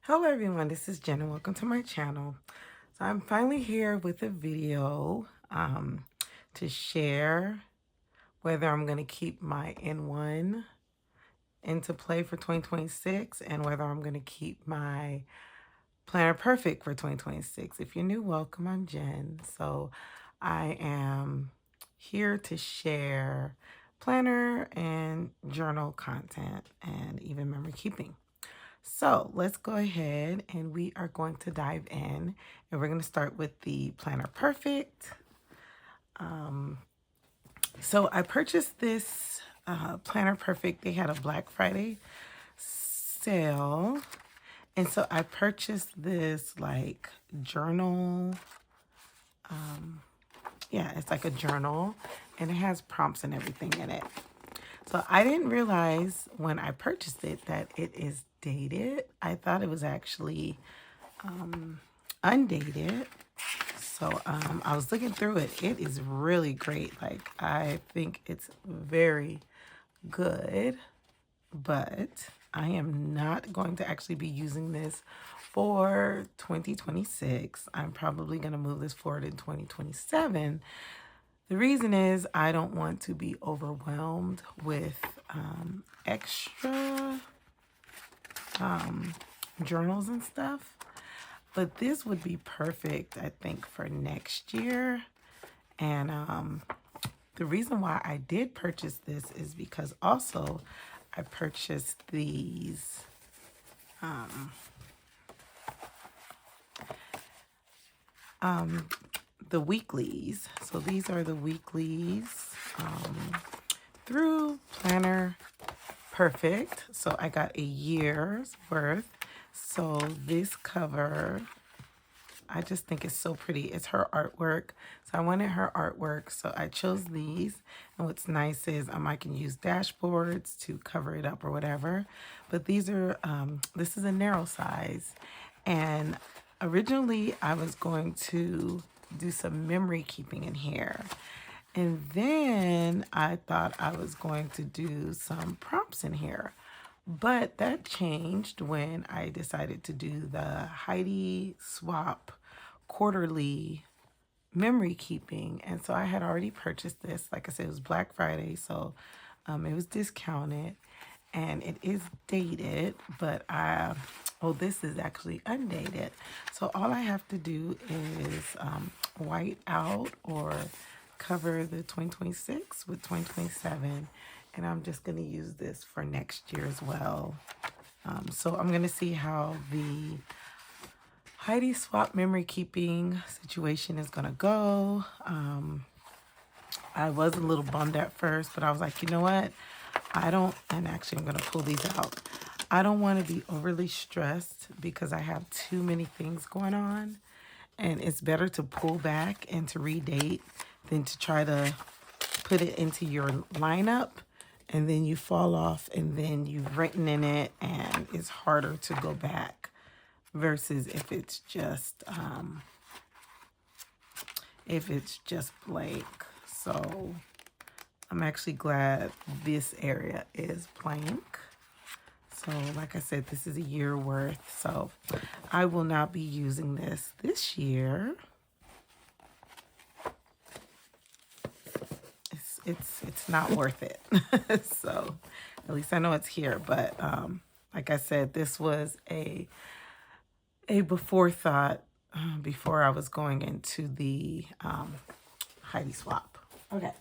Hello everyone, this is Jen and welcome to my channel. So I'm finally here with a video to share whether I'm going to keep my N1 into play for 2026 and whether I'm going to keep my Planner Perfect for 2026. If you're new, welcome. I'm Jen. So I am here to share planner and journal content and even memory keeping. So let's go ahead and we are going to dive in, and we're going to start with the Planner Perfect. So I purchased this Planner Perfect. They had a Black Friday sale. And so I purchased this like journal. Yeah, it's like a journal and it has prompts and everything in it. So I didn't realize when I purchased it that it is dated. I thought it was actually undated. So I was looking through it. It is really great. Like, I think it's very good, but I am not going to actually be using this for 2026. I'm probably going to move this forward in 2027. The reason is I don't want to be overwhelmed with extra journals and stuff. But this would be perfect, I think, for next year. And the reason why I did purchase this is because also I purchased these the weeklies. So these are the weeklies through Planner Perfect. So I got a year's worth. So this cover, I just think it's so pretty. It's her artwork. So I wanted her artwork. So I chose these. And what's nice is I can use dashboards to cover it up or whatever. But these are, this is a narrow size. And originally I was going to do some memory keeping in here. And then I thought I was going to do some prompts in here. But that changed when I decided to do the Heidi Swap quarterly memory keeping. And so I had already purchased this. Like I said, it was Black Friday, so it was discounted. And it is dated, but this is actually undated. So all I have to do is white out or cover the 2026 with 2027. And I'm just going to use this for next year as well. So I'm going to see how the Heidi Swap memory keeping situation is going to go. I was a little bummed at first, but I was like, you know what? And actually I'm going to pull these out. I don't want to be overly stressed because I have too many things going on. And it's better to pull back and to redate than to try to put it into your lineup and then you fall off and then you've written in it and it's harder to go back versus if it's just blank. So I'm actually glad this area is blank. So like I said, this is a year worth. So I will not be using this year. It's not worth it. So at least I know it's here. But like I said, this was a before thought before I was going into the Heidi Swap. Okay.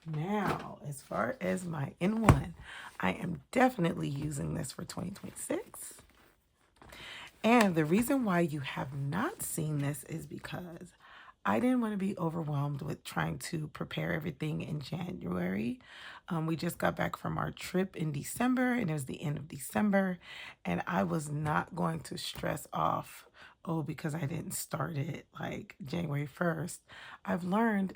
Now, as far as my N1, I am definitely using this for 2026. And the reason why you have not seen this is because I didn't want to be overwhelmed with trying to prepare everything in January. We just got back from our trip in December, and it was the end of December, and I was not going to stress off, because I didn't start it like January 1st. I've learned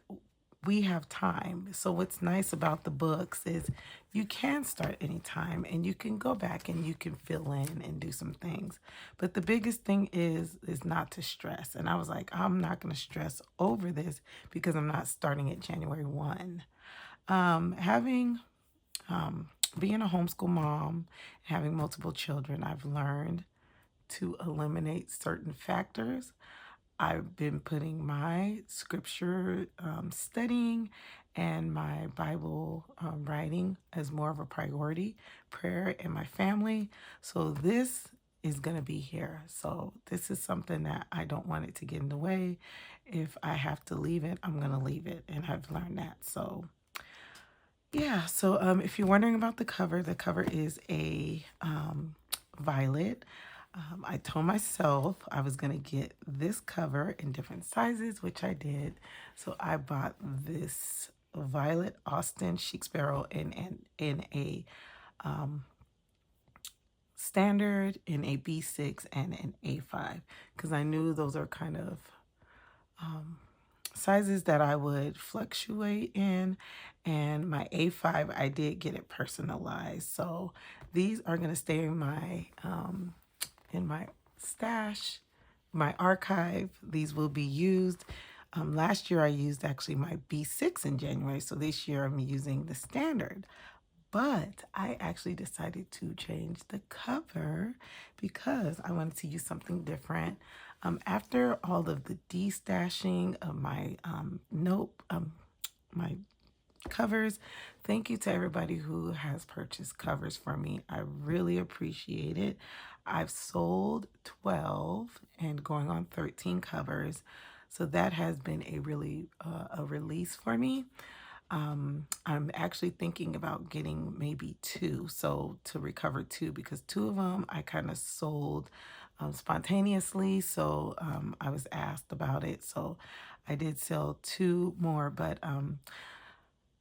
we have time. So what's nice about the books is you can start anytime and you can go back and you can fill in and do some things. But the biggest thing is not to stress. And I was like, I'm not going to stress over this because I'm not starting it January 1. Being a homeschool mom, having multiple children, I've learned to eliminate certain factors. I've been putting my scripture studying and my Bible writing as more of a priority, prayer and my family. So this is going to be here. So this is something that I don't want it to get in the way. If I have to leave it, I'm going to leave it. And I've learned that. So yeah, so if you're wondering about the cover is a violet. I told myself I was going to get this cover in different sizes, which I did. So I bought this violet Austin Chic Sparrow in a standard, in a B6, and an A5, because I knew those are kind of sizes that I would fluctuate in. And my A5, I did get it personalized. So these are going to stay in my stash, my archive. These will be used. Last year I used actually my B6 in January. So this year I'm using the standard. But I actually decided to change the cover because I wanted to use something different. After all of the destashing of my my covers, thank you to everybody who has purchased covers for me. I really appreciate it. I've sold 12 and going on 13 covers. So that has been a really a release for me. I'm actually thinking about getting maybe 2, so to recover 2, because 2 of them I kind of sold spontaneously. So I was asked about it, so I did sell 2 more. But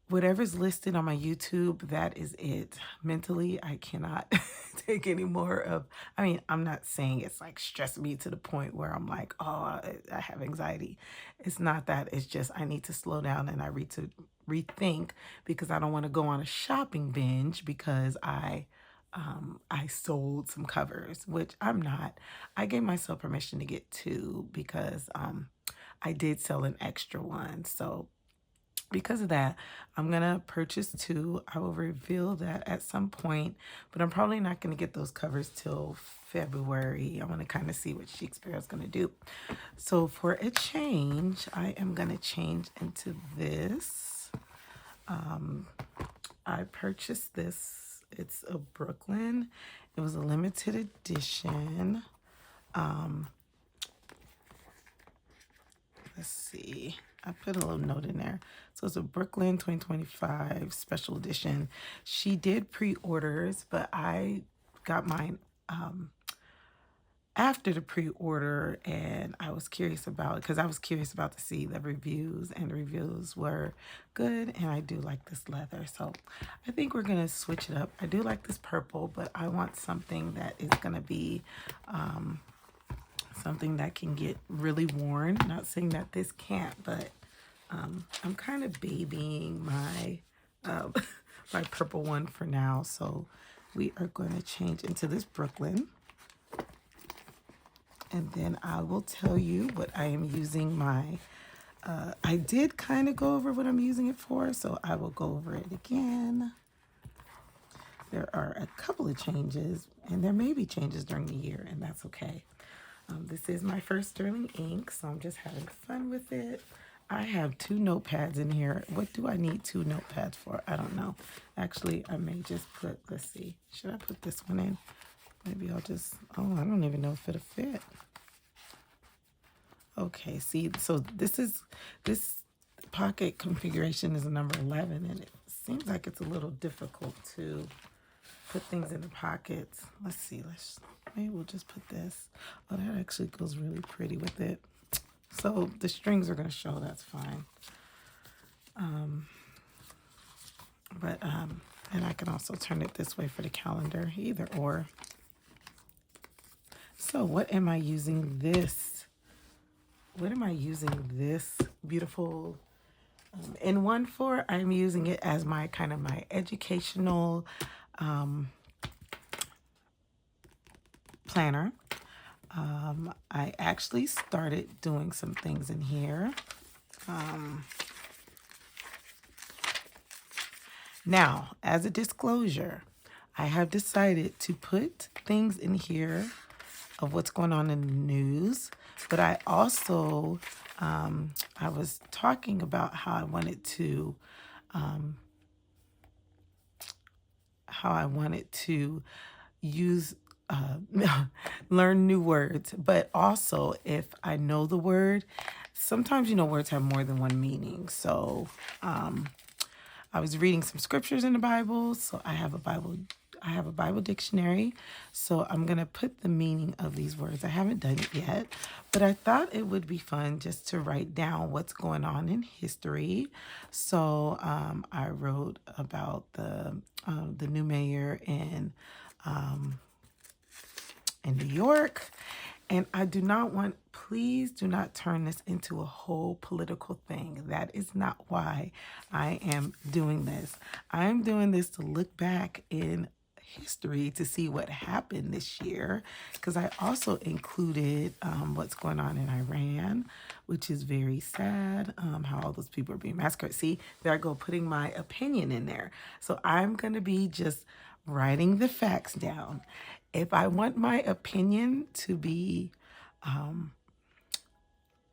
whatever's listed on my YouTube, that is it. Mentally, I cannot take any more of, I mean, I'm not saying it's like stressing me to the point where I'm like, oh, I have anxiety. It's not that. It's just I need to slow down and I need to rethink, because I don't want to go on a shopping binge because I sold some covers, which I'm not. I gave myself permission to get 2 because I did sell an extra one. So because of that, I'm going to purchase 2. I will reveal that at some point, but I'm probably not going to get those covers till February. I want to kind of see what Chic Sparrow is going to do. So for a change, I am going to change into this. I purchased this. It's a Brooklyn. It was a limited edition. Let's see. I put a little note in there. So it's a Brooklyn 2025 special edition. She did pre-orders, but I got mine after the pre-order, and I was curious about it because I was curious about to see the reviews, and the reviews were good, and I do like this leather. So I think we're going to switch it up. I do like this purple, but I want something that is going to be something that can get really worn. Not saying that this can't, but I'm kind of babying my my purple one for now. So we are going to change into this Brooklyn. And then I will tell you what I am using my, I did kind of go over what I'm using it for, so I will go over it again. There are a couple of changes, and there may be changes during the year, and that's okay. This is my first sterling ink, so I'm just having fun with it. I have 2 notepads in here. What do I need 2 notepads for? I don't know. Actually, I may just put, let's see, should I put this one in? Maybe I'll just, oh, I don't even know if it'll fit. Okay, see, so this pocket configuration is a number 11, and it seems like it's a little difficult to put things in the pockets. Let's see, maybe we'll just put this. Oh, that actually goes really pretty with it. So the strings are going to show, that's fine. And I can also turn it this way for the calendar, either or. So what am I using this? What am I using this beautiful N1 for? I'm using it as my kind of my educational planner. I actually started doing some things in here. Now, as a disclosure, I have decided to put things in here of what's going on in the news. But I also, I was talking about how I wanted to, use, learn new words. But also, if I know the word, sometimes, words have more than one meaning. So, I was reading some scriptures in the Bible, so I have a Bible dictionary. So I'm going to put the meaning of these words. I haven't done it yet, but I thought it would be fun just to write down what's going on in history. So I wrote about the new mayor in New York. And I do not want, please do not turn this into a whole political thing. That is not why I am doing this. I'm doing this to look back in history to see what happened this year, because I also included what's going on in Iran, which is very sad, how all those people are being massacred. See, there I go, putting my opinion in there. So I'm going to be just writing the facts down. If I want my opinion to be,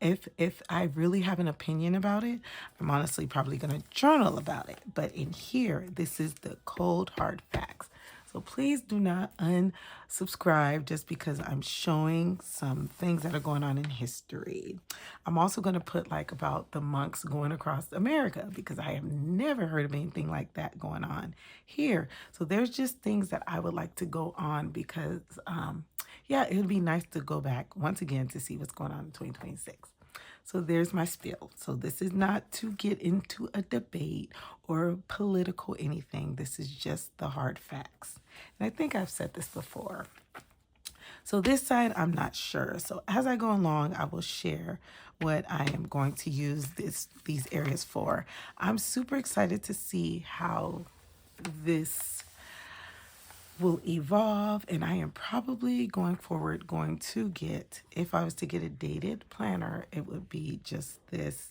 if I really have an opinion about it, I'm honestly probably going to journal about it. But in here, this is the cold, hard facts. So please do not unsubscribe just because I'm showing some things that are going on in history. I'm also going to put like about the monks going across America, because I have never heard of anything like that going on here. So there's just things that I would like to go on because, yeah, it would be nice to go back once again to see what's going on in 2026. So there's my spiel. So this is not to get into a debate or political anything. This is just the hard facts. And I think I've said this before. So this side, I'm not sure. So as I go along, I will share what I am going to use these areas for. I'm super excited to see how this will evolve, and I am probably going forward going to get, if I was to get a dated planner, it would be just this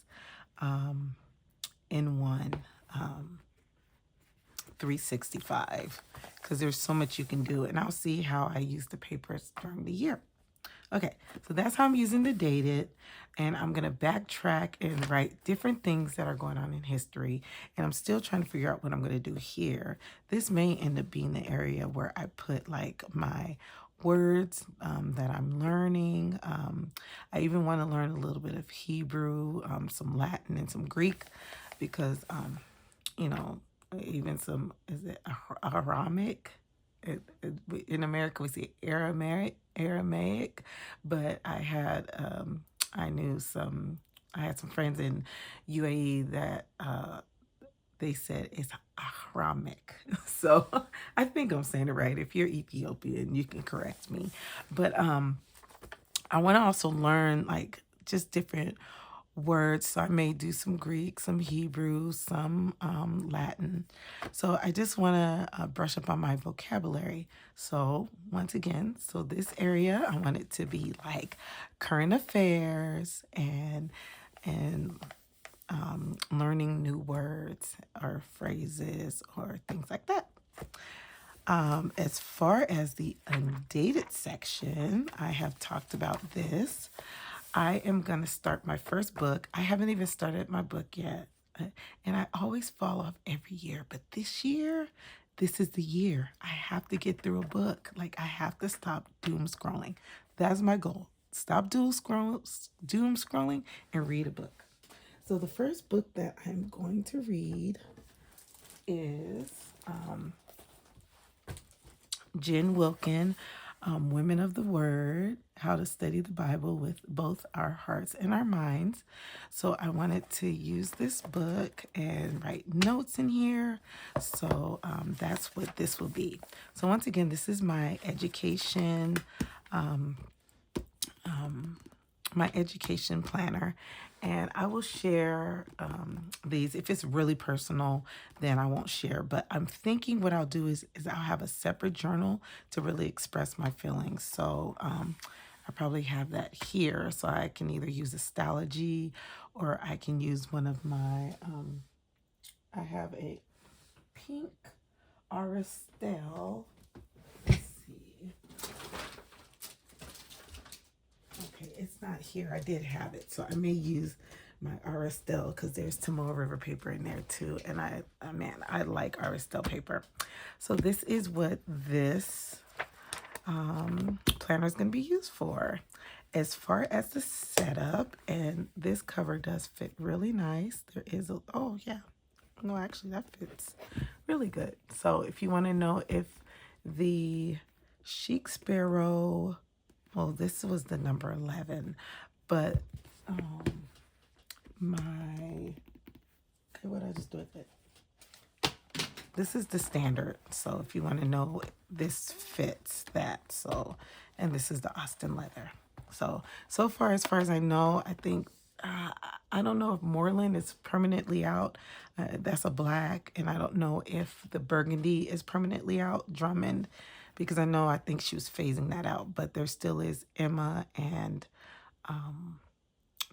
in one 365, because there's so much you can do, and I'll see how I use the papers during the year. Okay, so that's how I'm using the dated, and I'm going to backtrack and write different things that are going on in history, and I'm still trying to figure out what I'm going to do here. This may end up being the area where I put like my words that I'm learning. I even want to learn a little bit of Hebrew, some Latin, and some Greek, because, even some, is it Aramaic? In America, we say Aramaic, but I had I had some friends in UAE that they said it's Aramaic. So I think I'm saying it right. If you're Ethiopian, you can correct me. But I want to also learn like just different words. So I may do some Greek, some Hebrew, some Latin. So I just want to brush up on my vocabulary. So once again, so this area, I want it to be like current affairs and learning new words or phrases or things like that. As far as the undated section, I have talked about this. I am going to start my first book. I haven't even started my book yet. And I always fall off every year. But this year, this is the year. I have to get through a book. Like, I have to stop doom scrolling. That's my goal. Stop doom scrolling and read a book. So the first book that I'm going to read is Jen Wilkin, Women of the Word, How to Study the Bible with Both Our Hearts and Our Minds. So I wanted to use this book and write notes in here. So that's what this will be. So once again, this is my education planner, and I will share these. If it's really personal, then I won't share, but I'm thinking what I'll do is I'll have a separate journal to really express my feelings. So I probably have that here, so I can either use Astrology or I can use one of my I have a pink Aristel. Let's see. not here. I did have it, so I may use my Aristel because there's Tomorrow River paper in there too. And man, I like Aristel paper. So this is what this planner is going to be used for. As far as the setup, and this cover does fit really nice. There is a, oh yeah, no, actually that fits really good. So if you want to know if the Chic Sparrow, well, this was the number 11, but okay, what did I just do with it? This is the standard. So if you want to know, this fits that. So, and this is the Austin leather. So far as I know, I think, I don't know if Moreland is permanently out. That's a black. And I don't know if the burgundy is permanently out, Drummond, because I think she was phasing that out. But there still is Emma and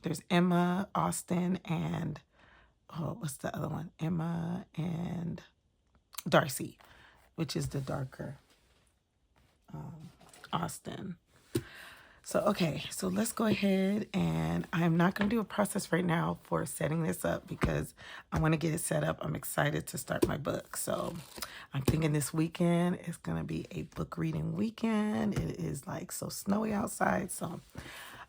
there's Emma, Austin, and, oh, what's the other one? Emma and Darcy, which is the darker Austin. So, okay, so let's go ahead, and I'm not going to do a process right now for setting this up because I want to get it set up. I'm excited to start my book. So I'm thinking this weekend is going to be a book reading weekend. It is like so snowy outside. So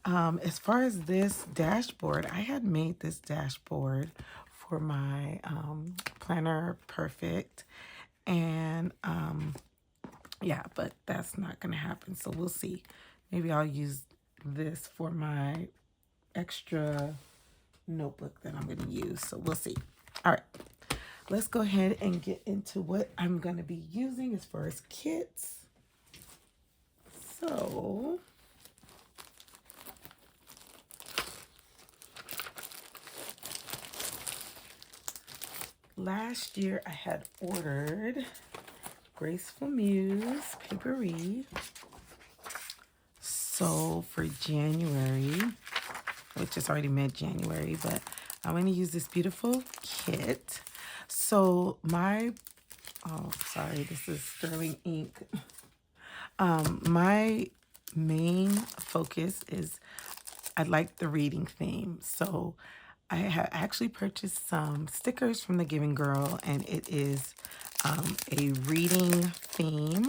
as far as this dashboard, I had made this dashboard for my Planner Perfect. And yeah, but that's not going to happen. So we'll see. Maybe I'll use this for my extra notebook that I'm going to use. So we'll see. All right. Let's go ahead and get into what I'm going to be using as far as kits. So last year I had ordered Graceful Muse Paperie. So for January, which is already mid-January, but I'm going to use this beautiful kit. So my, oh, sorry, this is sterling ink. My main focus is I like the reading theme. So I have actually purchased some stickers from the Giving Girl, and it is a reading theme.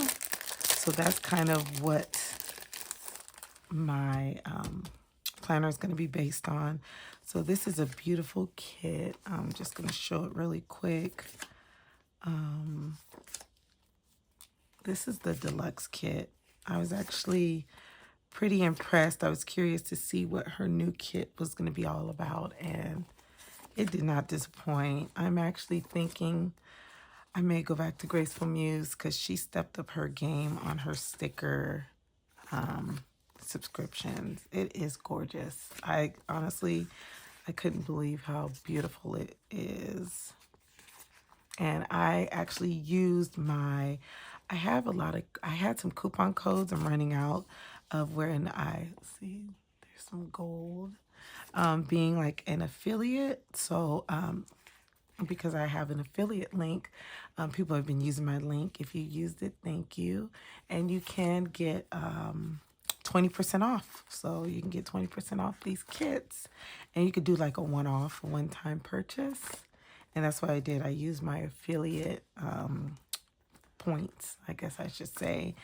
So that's kind of what my planner is going to be based on. So this is a beautiful kit. I'm just going to show it really quick. This is the deluxe kit. I was actually pretty impressed. I was curious to see what her new kit was going to be all about, and it did not disappoint. I'm actually thinking I may go back to Graceful Muse because she stepped up her game on her sticker subscriptions. It is gorgeous. I honestly, I couldn't believe how beautiful it is. And I actually used my, I had some coupon codes I'm running out of when I, see, there's some gold, being like an affiliate. So, because I have an affiliate link, people have been using my link. If you used it, thank you. And you can get 20% off. So you can get 20% off these kits, and you could do like a one-off, one-time purchase. And that's what I did. I used my affiliate points, I guess I should say.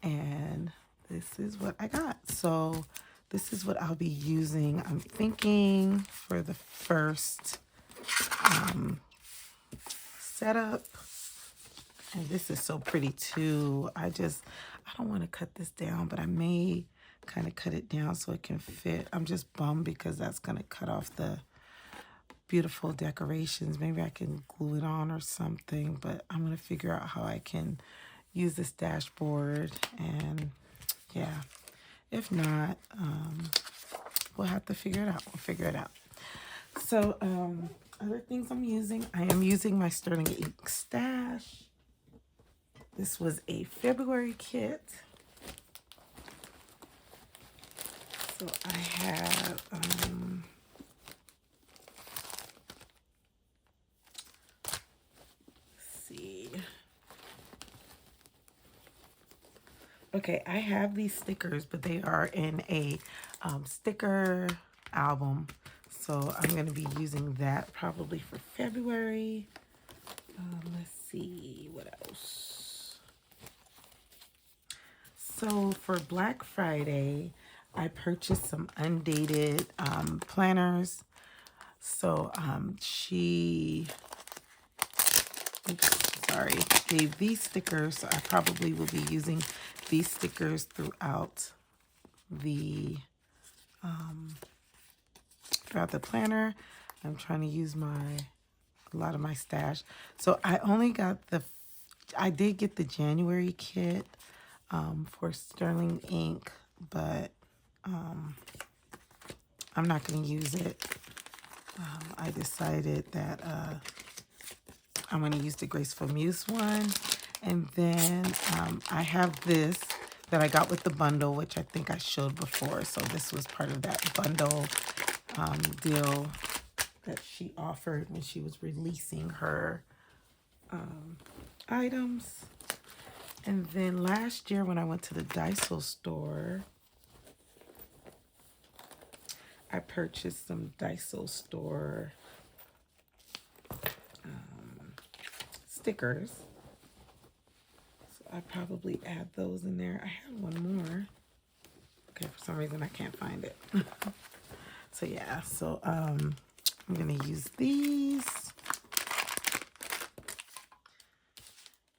And this is what I got. So this is what I'll be using. I'm thinking for the first setup. And this is so pretty too. I don't want to cut this down, but I may kind of cut it down so it can fit. I'm just bummed because that's going to cut off the beautiful decorations. Maybe I can glue it on or something, but I'm going to figure out how I can use this dashboard. And yeah, if not, we'll have to figure it out. We'll figure it out. So other things I'm using, I am using my Sterling Ink stash. This was a February kit. So I have Okay, I have these stickers, but they are in a sticker album. So I'm going to be using that probably for February. Let's see, what else? So for Black Friday, I purchased some undated planners. So she, oops, sorry, gave these stickers. So I probably will be using these stickers throughout the planner. I'm trying to use a lot of my stash. So I only got I did get the January kit for Sterling ink, but I'm not going to use it. I decided that I'm going to use the Graceful Muse one. And then I have this that I got with the bundle, which I think I showed before. So this was part of that bundle deal that she offered when she was releasing her items. And then last year when I went to the Daiso store, I purchased some Daiso store stickers. So I probably add those in there. I had one more. Okay, for some reason I can't find it. So yeah, so I'm gonna use these.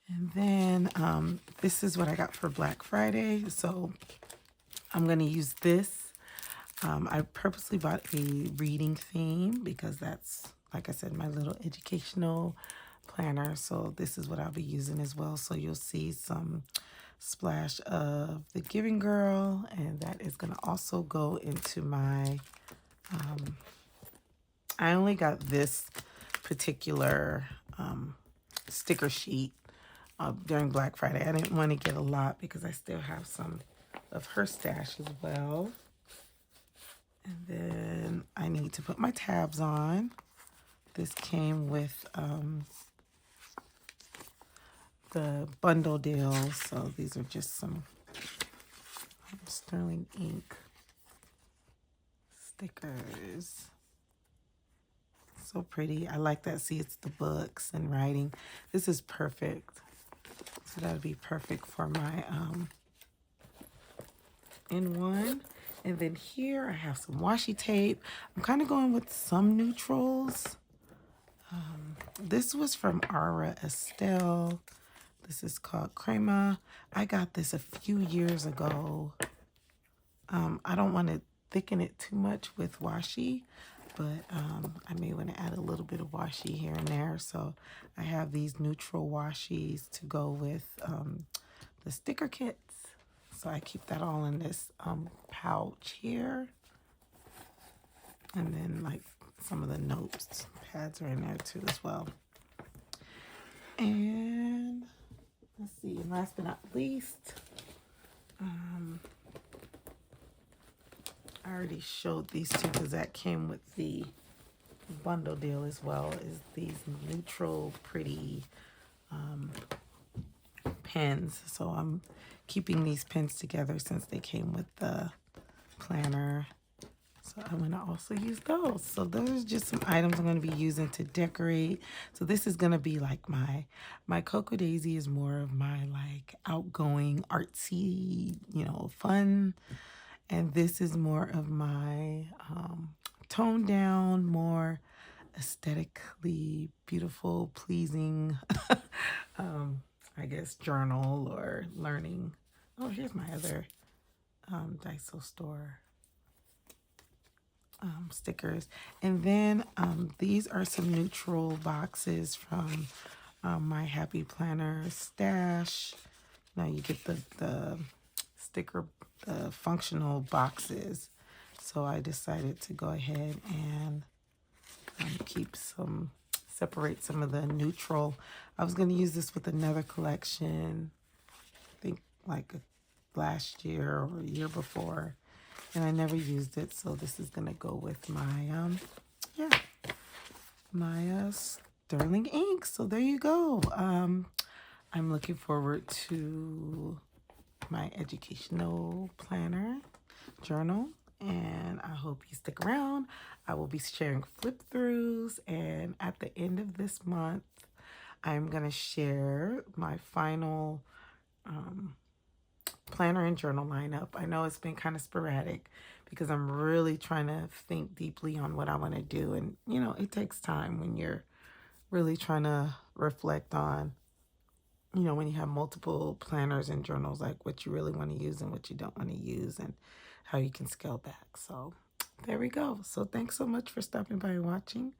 And then this is what I got for Black Friday. So I'm gonna use this. I purposely bought a reading theme because that's, like I said, my little educational planner. So this is what I'll be using as well. So you'll see some splash of the Giving Girl, and that is going to also go into my, I only got this particular sticker sheet during Black Friday. I didn't want to get a lot because I still have some of her stash as well. And then I need to put my tabs on. This came with the bundle deal. So these are just some Sterling ink stickers. So pretty. I like that. See, it's the books and writing. This is perfect. So that would be perfect for my N1. And then here I have some washi tape. I'm kind of going with some neutrals. This was from Ara Estelle. This is called Crema. I got this a few years ago. I don't want to thicken it too much with washi, but I may want to add a little bit of washi here and there. So I have these neutral washis to go with the sticker kits. So I keep that all in this pouch here. And then like some of the notes pads are in there too as well. And let's see, and last but not least, I already showed these two because that came with the bundle deal as well, is these neutral pretty pens. So I'm keeping these pens together since they came with the planner. So I'm going to also use those. So those are just some items I'm going to be using to decorate. So this is going to be like my Cocoa Daisy is more of my like outgoing, artsy, you know, fun. And this is more of my toned down, more aesthetically beautiful, pleasing, I guess, journal or learning. Oh, here's my other Daiso store stickers. And then these are some neutral boxes from my Happy Planner stash. Now you get the sticker, functional boxes. So I decided to go ahead and separate some of the neutral. I was going to use this with another collection, I think like last year or a year before, and I never used it. So this is going to go with my, my Sterling ink. So there you go. I'm looking forward to my educational planner journal, and I hope you stick around. I will be sharing flip throughs, and at the end of this month, I'm going to share my final planner and journal lineup. I know it's been kind of sporadic because I'm really trying to think deeply on what I want to do. And, you know, it takes time when you're really trying to reflect on, you know, when you have multiple planners and journals, like what you really want to use and what you don't want to use and how you can scale back. So there we go. So thanks so much for stopping by and watching.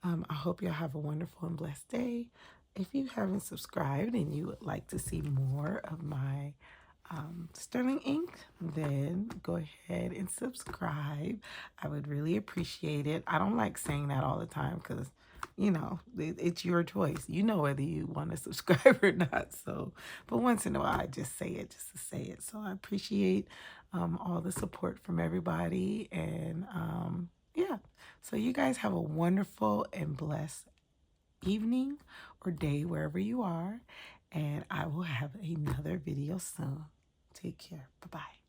I hope y'all have a wonderful and blessed day. If you haven't subscribed and you would like to see more of my Sterling ink, then go ahead and subscribe. I would really appreciate it. I don't like saying that all the time because, you know, it's your choice. You know whether you want to subscribe or not. So, but once in a while, I just say it just to say it. So I appreciate all the support from everybody. And yeah, so you guys have a wonderful and blessed evening or day wherever you are. And I will have another video soon. Take care. Bye-bye.